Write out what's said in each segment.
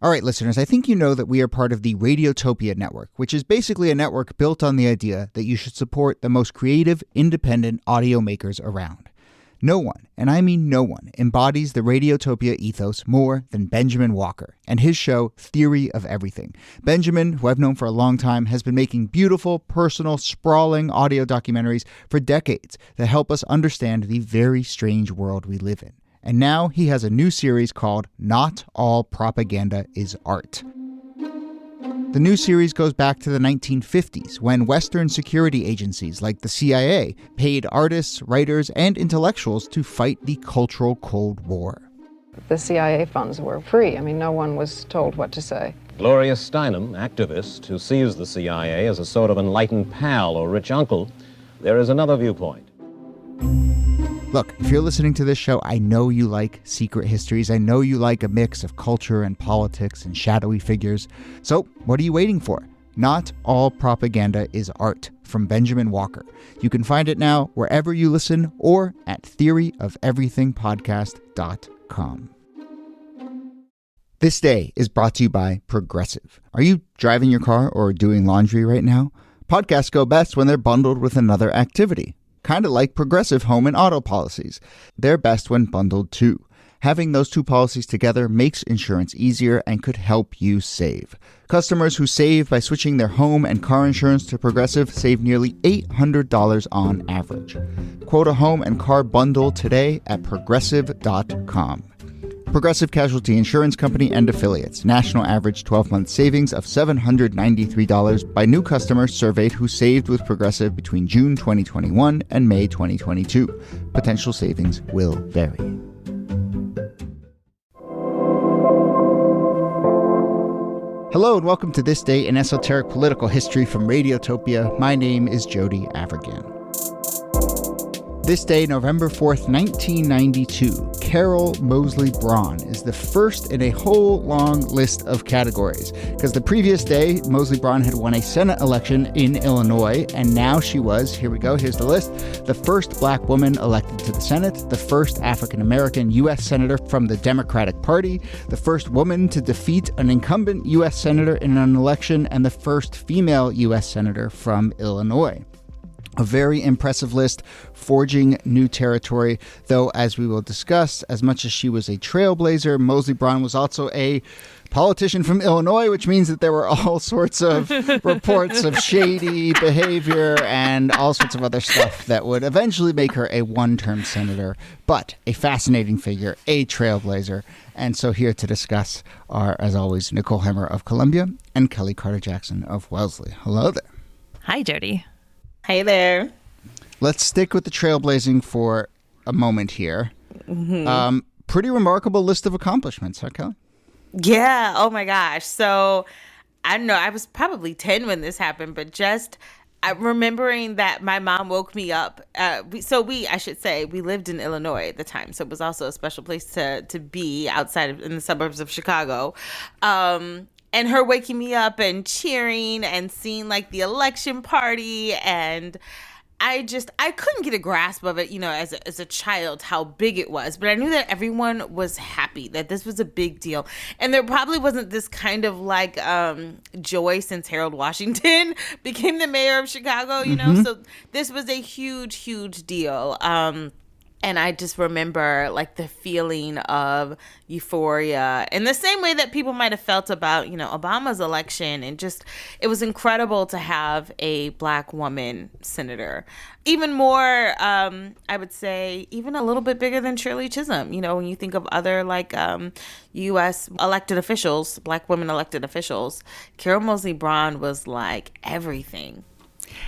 All right, listeners, I think you know that we are part of the Radiotopia network, which is basically a network built on the idea that you should support the most creative, independent audio makers around. No one, and I mean no one, embodies the Radiotopia ethos more than Benjamin Walker and his show Theory of Everything. Benjamin, who I've known for a long time, has been making beautiful, personal, sprawling audio documentaries for decades that help us understand the very strange world we live in. And now he has a new series called Not All Propaganda is Art. The new series goes back to the 1950s, when Western security agencies like the CIA paid artists, writers, and intellectuals to fight the cultural Cold War. The CIA funds were free. I mean, no one was told what to say. Gloria Steinem, activist who sees the CIA as a sort of enlightened pal or rich uncle, there is another viewpoint. Look, if you're listening to this show, I know you like secret histories. I know you like a mix of culture and politics and shadowy figures. So what are you waiting for? Not All Propaganda is Art from Benjamin Walker. You can find it now wherever you listen or at theoryofeverythingpodcast.com. This day is brought to you by Progressive. Are you driving your car or doing laundry right now? Podcasts go best when they're bundled with another activity. Kind of like Progressive home and auto policies. They're best when bundled too. Having those two policies together makes insurance easier and could help you save. Customers who save by switching their home and car insurance to Progressive save nearly $800 on average. Quote a home and car bundle today at Progressive.com. Progressive Casualty Insurance Company and Affiliates. National average 12-month savings of $793 by new customers surveyed who saved with Progressive between June 2021 and May 2022. Potential savings will vary. Hello and welcome to This Day in Esoteric Political History from Radiotopia. My name is Jody Avirgan. This day, November 4th, 1992, Carol Moseley-Braun is the first in a whole long list of categories. Because the previous day, Moseley-Braun had won a Senate election in Illinois, and now she was, here we go, here's the list, the first black woman elected to the Senate, the first African-American U.S. Senator from the Democratic Party, the first woman to defeat an incumbent U.S. Senator in an election, and the first female U.S. Senator from Illinois. A very impressive list, forging new territory, though, as we will discuss, as much as she was a trailblazer, Moseley-Braun was also a politician from Illinois, which means that there were all sorts of reports of shady behavior and all sorts of other stuff that would eventually make her a one-term senator, but a fascinating figure, a trailblazer. And so here to discuss are, as always, Nicole Hemmer of Columbia and Kellie Carter-Jackson of Wellesley. Hello there. Hi, Jody. Hey there. Let's stick with the trailblazing for a moment here. Mm-hmm. Pretty remarkable list of accomplishments, huh, Kellie? Yeah. Oh, my gosh. So I don't know. I was probably 10 when this happened, but just remembering that my mom woke me up. I should say, we lived in Illinois at the time. So it was also a special place to be outside in the suburbs of Chicago. And her waking me up and cheering and seeing like the election party. And I couldn't get a grasp of it, you know, as a child, how big it was. But I knew that everyone was happy, that this was a big deal. And there probably wasn't this kind of like joy since Harold Washington became the mayor of Chicago, you know. So this was a huge, huge deal. And I just remember like the feeling of euphoria in the same way that people might have felt about, you know, Obama's election. And just, it was incredible to have a black woman senator. Even more, I would say, even a little bit bigger than Shirley Chisholm. You know, when you think of other like U.S. elected officials, black women elected officials, Carol Moseley-Braun was like everything.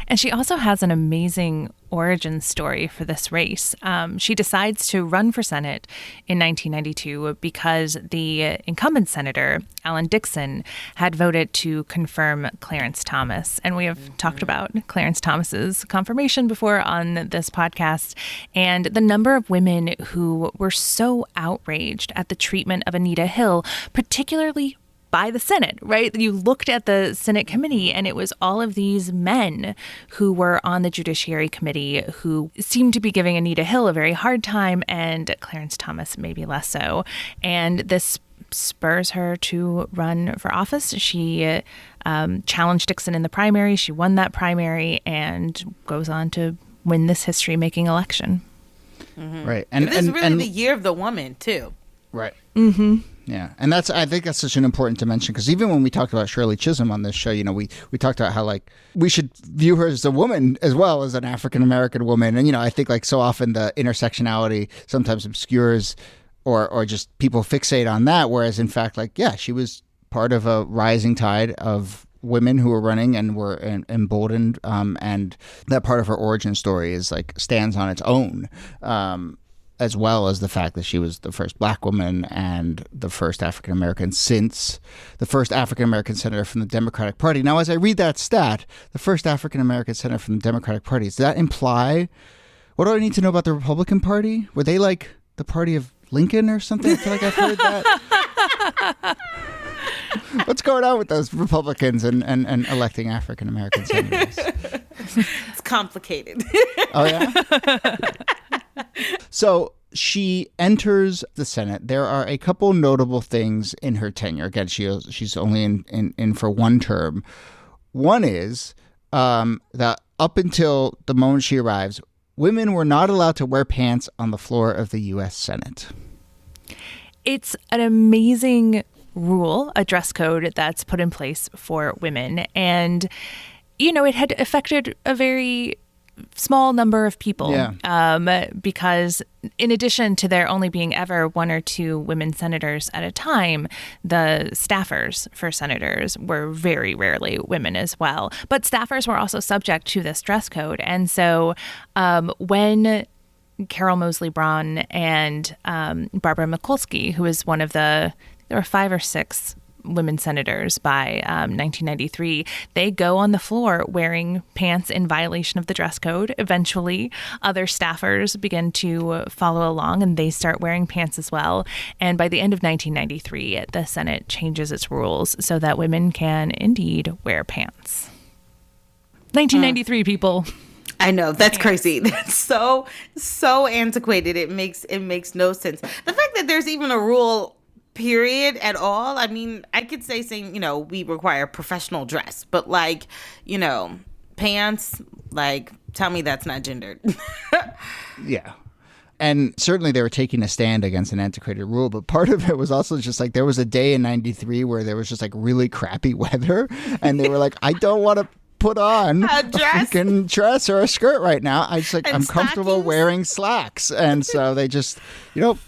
And she also has an amazing origin story for this race. She decides to run for Senate in 1992 because the incumbent senator, Alan Dixon, had voted to confirm Clarence Thomas. And we have talked about Clarence Thomas's confirmation before on this podcast, and the number of women who were so outraged at the treatment of Anita Hill, particularly by the Senate, right? You looked at the Senate committee and it was all of these men who were on the Judiciary Committee who seemed to be giving Anita Hill a very hard time and Clarence Thomas maybe less so. And this spurs her to run for office. She challenged Dixon in the primary. She won that primary and goes on to win this history-making election. Mm-hmm. Right. And this is really the year of the woman, too. Right. Mm-hmm. Yeah. And I think that's such an important dimension, because even when we talked about Shirley Chisholm on this show, we talked about how, like, we should view her as a woman as well as an African-American woman. And, I think, like, so often the intersectionality sometimes obscures or just people fixate on that. Whereas, in fact, like, yeah, she was part of a rising tide of women who were running and were emboldened. And that part of her origin story is, like, stands on its own. As well as the fact that she was the first Black woman and the first African-American since the first African-American senator from the Democratic Party. Now, as I read that stat, the first African-American senator from the Democratic Party, does that imply, what do I need to know about the Republican Party? Were they like the party of Lincoln or something? I feel like I've heard that. What's going on with those Republicans and electing African-American senators? It's complicated. Oh, yeah? So she enters the Senate. There are a couple notable things in her tenure. Again, she's only in for one term. One is that up until the moment she arrives, women were not allowed to wear pants on the floor of the U.S. Senate. It's an amazing rule, a dress code that's put in place for women. And, it had affected a very small number of people, because in addition to there only being ever one or two women senators at a time, the staffers for senators were very rarely women as well. But staffers were also subject to this dress code. And so when Carol Moseley-Braun and Barbara Mikulski, who is one of there were 5 or 6 women senators by 1993, they go on the floor wearing pants in violation of the dress code. Eventually, other staffers begin to follow along and they start wearing pants as well. And by the end of 1993, the Senate changes its rules so that women can indeed wear pants. 1993, people. I know, that's crazy. That's so antiquated. It makes no sense. The fact that there's even a rule period at all. I mean, I could say saying, we require professional dress, but like, pants, like, tell me that's not gendered. Yeah. And certainly they were taking a stand against an antiquated rule, but part of it was also just like there was a day in 93 where there was just like really crappy weather and they were like, I don't want to put on a freaking dress or a skirt right now. I'm comfortable wearing slacks. And so they just,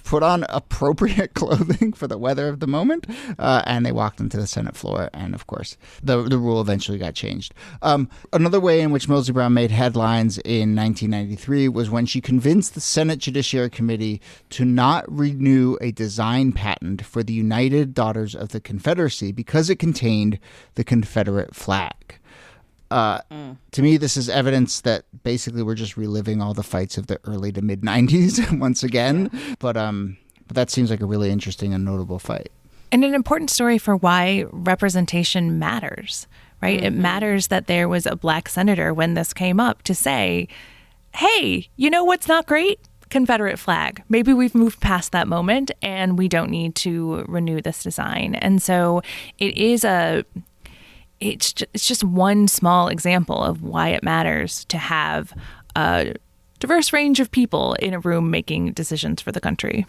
put on appropriate clothing for the weather of the moment. And they walked into the Senate floor. And of course, the rule eventually got changed. Another way in which Moseley-Braun made headlines in 1993 was when she convinced the Senate Judiciary Committee to not renew a design patent for the United Daughters of the Confederacy because it contained the Confederate flag. To me, this is evidence that basically we're just reliving all the fights of the early to mid 90s once again. But that seems like a really interesting and notable fight. And an important story for why representation matters, right? Mm-hmm. It matters that there was a Black senator when this came up to say, hey, you know what's not great? Confederate flag. Maybe we've moved past that moment and we don't need to renew this design. And so it's just one small example of why it matters to have a diverse range of people in a room making decisions for the country.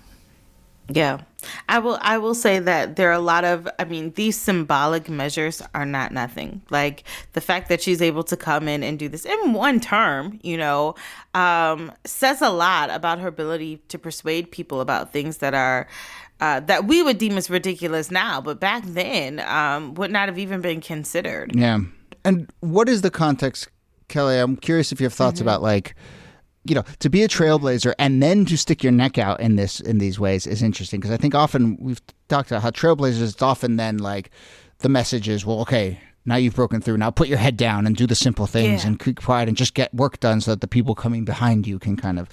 Yeah, I will say that there are a lot of, these symbolic measures are not nothing. Like the fact that she's able to come in and do this in one term, says a lot about her ability to persuade people about things that are that we would deem as ridiculous now, but back then would not have even been considered. Yeah. And what is the context, Kellie? I'm curious if you have thoughts about like, to be a trailblazer and then to stick your neck out in these ways is interesting, because I think often we've talked about how trailblazers, it's often then like the message is, well, okay, now you've broken through. Now put your head down and do the simple things and keep quiet and just get work done so that the people coming behind you can kind of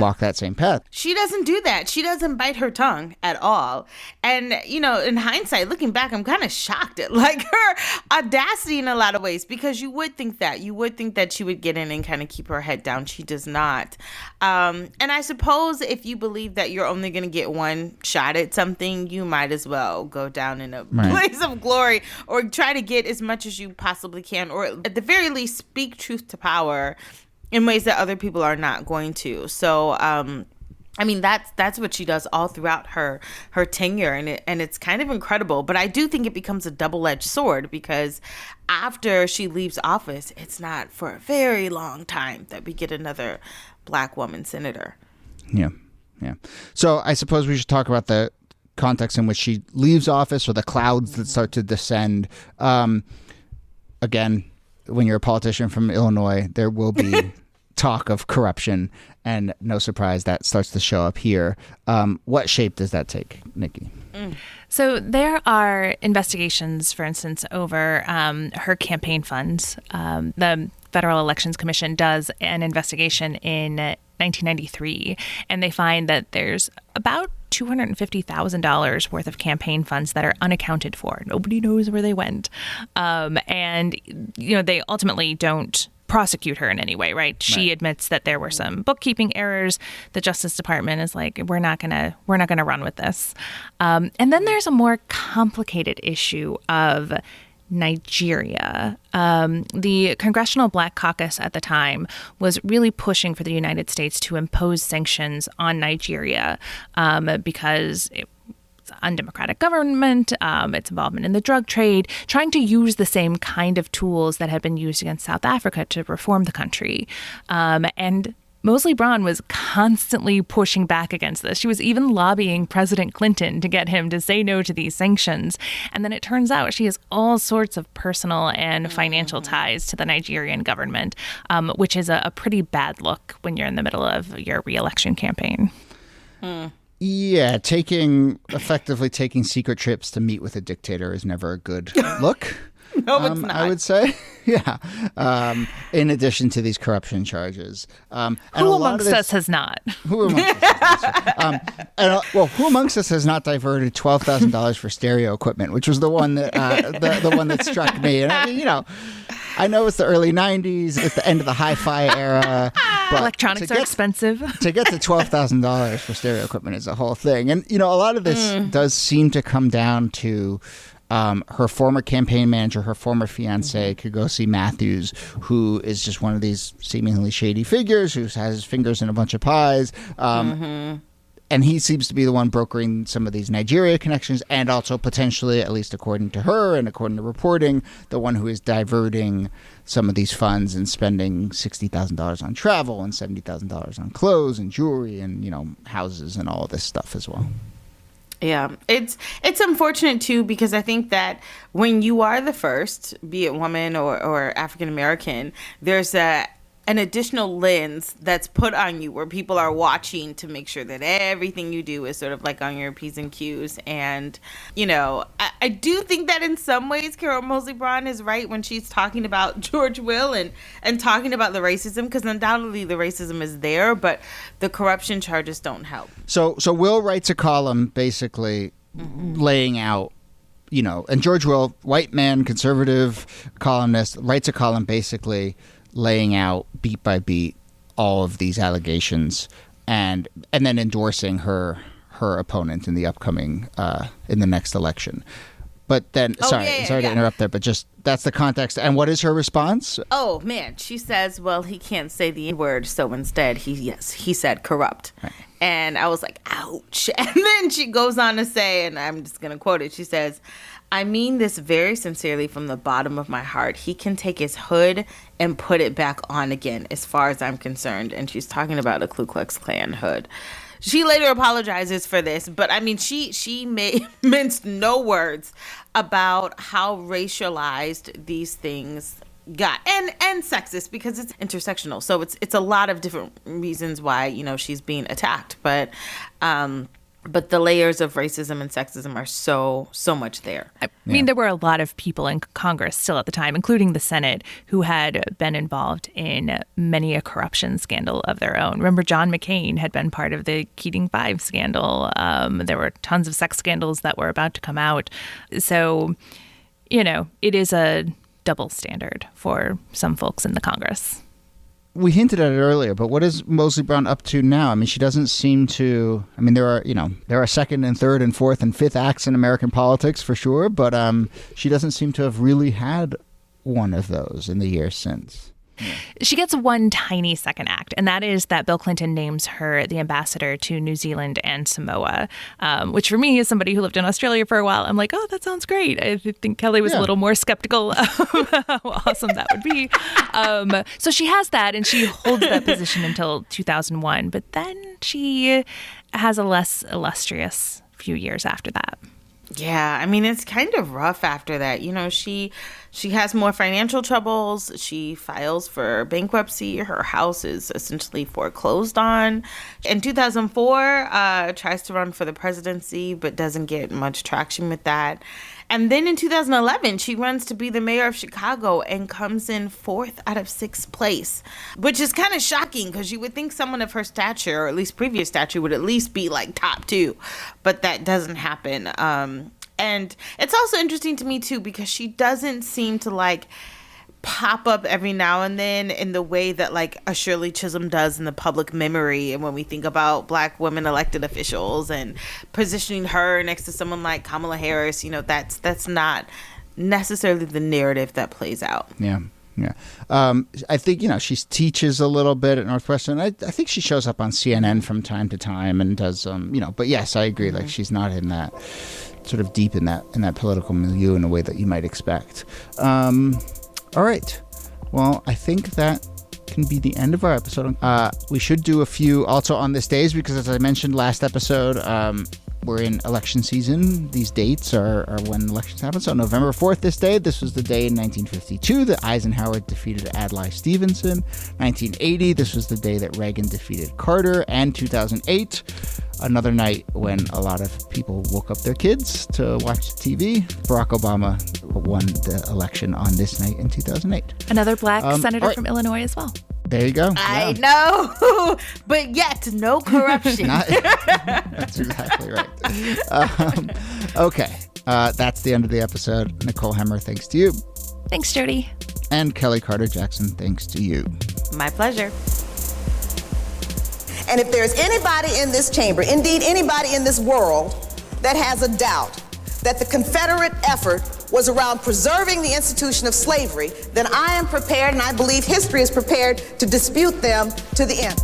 walk that same path. She doesn't do that. She doesn't bite her tongue at all. And, in hindsight, looking back, I'm kind of shocked at like her audacity in a lot of ways, because you would think that. You would think that she would get in and kind of keep her head down. She does not. And I suppose if you believe that you're only going to get one shot at something, you might as well go down in a place of glory, or try to get as much as you possibly can, or at the very least speak truth to power in ways that other people are not going to. So, that's what she does all throughout her tenure, and it's kind of incredible. But I do think it becomes a double-edged sword, because after she leaves office, it's not for a very long time that we get another Black woman senator. Yeah. So I suppose we should talk about the context in which she leaves office, or the clouds that start to descend. Again, when you're a politician from Illinois, there will be talk of corruption, and no surprise that starts to show up here. What shape does that take, Niki? So there are investigations, for instance, over her campaign funds. The Federal Elections Commission does an investigation in 1993, and they find that there's about $250,000 worth of campaign funds that are unaccounted for. Nobody knows where they went. And they ultimately don't prosecute her in any way, right? She admits that there were some bookkeeping errors. The Justice Department is like, we're not gonna run with this. And then there's a more complicated issue of Nigeria. The Congressional Black Caucus at the time was really pushing for the United States to impose sanctions on Nigeria because it's undemocratic government, its involvement in the drug trade, trying to use the same kind of tools that had been used against South Africa to reform the country. And Moseley-Braun was constantly pushing back against this. She was even lobbying President Clinton to get him to say no to these sanctions. And then it turns out she has all sorts of personal and financial ties to the Nigerian government, which is a pretty bad look when you're in the middle of your re-election campaign. Yeah, effectively taking secret trips to meet with a dictator is never a good look. No, it's not. I would say, in addition to these corruption charges. Who amongst us has not? Who amongst us? Who amongst us has not diverted $12,000 for stereo equipment, which was the one that the one that struck me. And I know it's the early 90s, it's the end of the hi-fi era. But electronics are expensive. To get to $12,000 for stereo equipment is a whole thing. And, a lot of this does seem to come down to her former campaign manager, her former fiance, Kegosi Matthews, who is just one of these seemingly shady figures who has his fingers in a bunch of pies. And he seems to be the one brokering some of these Nigeria connections, and also potentially, at least according to her and according to reporting, the one who is diverting some of these funds and spending $60,000 on travel and $70,000 on clothes and jewelry and, houses and all of this stuff as well. Yeah, it's unfortunate, too, because I think that when you are the first, be it woman or African American, there's an additional lens that's put on you where people are watching to make sure that everything you do is sort of like on your P's and Q's. And, I do think that in some ways Carol Moseley-Braun is right when she's talking about George Will and talking about the racism, because undoubtedly the racism is there, but the corruption charges don't help. So Will writes a column basically laying out, and George Will, white man, conservative columnist, writes a column basically laying out beat by beat all of these allegations and then endorsing her opponent in the upcoming in the next election. But then sorry to interrupt there, but just that's the context. And what is her response? Oh man, she says, well, he can't say the word, so instead he said corrupt. Right. And I was like, ouch. And then she goes on to say, and I'm just going to quote it, she says, I mean this very sincerely from the bottom of my heart. He can take his hood and put it back on again, as far as I'm concerned. And she's talking about a Ku Klux Klan hood. She later apologizes for this, but I mean, she minced no words about how racialized these things got, and sexist, because it's intersectional. So it's a lot of different reasons why she's being attacked. But But the layers of racism and sexism are so much there. I mean, there were a lot of people in Congress still at the time, including the Senate, who had been involved in many a corruption scandal of their own. Remember, John McCain had been part of the Keating 5 scandal. There were tons of sex scandals that were about to come out. So, it is a double standard for some folks in the Congress. We hinted at it earlier, but what is Moseley-Braun up to now? I mean, she doesn't seem to. I mean, there are second and third and fourth and fifth acts in American politics for sure, but she doesn't seem to have really had one of those in the years since. Yeah. She gets one tiny second act, and that is that Bill Clinton names her the ambassador to New Zealand and Samoa, which for me, as somebody who lived in Australia for a while, I'm like, oh, that sounds great. I think Kellie was a little more skeptical of how awesome that would be. So she has that, and she holds that position until 2001, but then she has a less illustrious few years after that. Yeah, I mean, it's kind of rough after that. She has more financial troubles. She files for bankruptcy. Her house is essentially foreclosed on. In 2004, tries to run for the presidency, but doesn't get much traction with that. And then in 2011, she runs to be the mayor of Chicago and comes in 4th out of 6th place, which is kind of shocking because you would think someone of her stature, or at least previous stature, would at least be like top 2. But that doesn't happen. And it's also interesting to me, too, because she doesn't seem to pop up every now and then in the way that a Shirley Chisholm does in the public memory. And when we think about Black women elected officials and positioning her next to someone like Kamala Harris, that's not necessarily the narrative that plays out. Yeah. Yeah. I think, she teaches a little bit at Northwestern. I think she shows up on CNN from time to time and does, but yes, I agree. Mm-hmm. She's not in that sort of deep in that political milieu in a way that you might expect. All right. Well, I think that can be the end of our episode. We should do a few also on this days because, as I mentioned last episode, we're in election season. These dates are when elections happen. So November 4th, this was the day in 1952 that Eisenhower defeated Adlai Stevenson. 1980, this was the day that Reagan defeated Carter. And 2008, another night when a lot of people woke up their kids to watch TV. Barack Obama won the election on this night in 2008. Another Black senator from Illinois as well. There you go. I know, but yet no corruption. That's exactly right. Okay, that's the end of the episode. Nicole Hemmer, thanks to you. Thanks, Jody. And Kellie Carter-Jackson, thanks to you. My pleasure. And if there's anybody in this chamber, indeed anybody in this world, that has a doubt that the Confederate effort was around preserving the institution of slavery, then I am prepared, and I believe history is prepared, to dispute them to the end.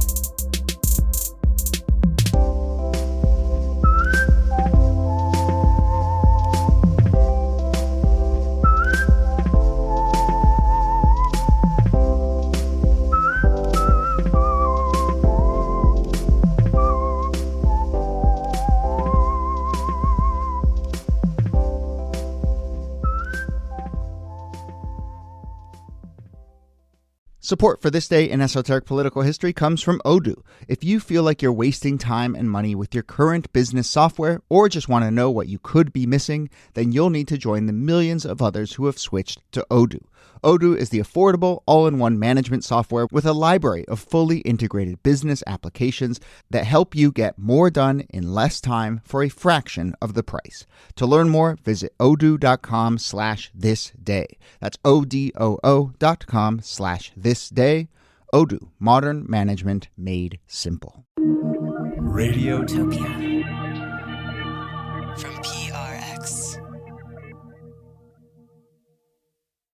Support for This Day in Esoteric Political History comes from Odoo. If you feel like you're wasting time and money with your current business software or just want to know what you could be missing, then you'll need to join the millions of others who have switched to Odoo. Odoo is the affordable, all-in-one management software with a library of fully integrated business applications that help you get more done in less time for a fraction of the price. To learn more, visit odoo.com/thisday. That's odoo.com/thisday. Odoo, modern management made simple. Radiotopia. From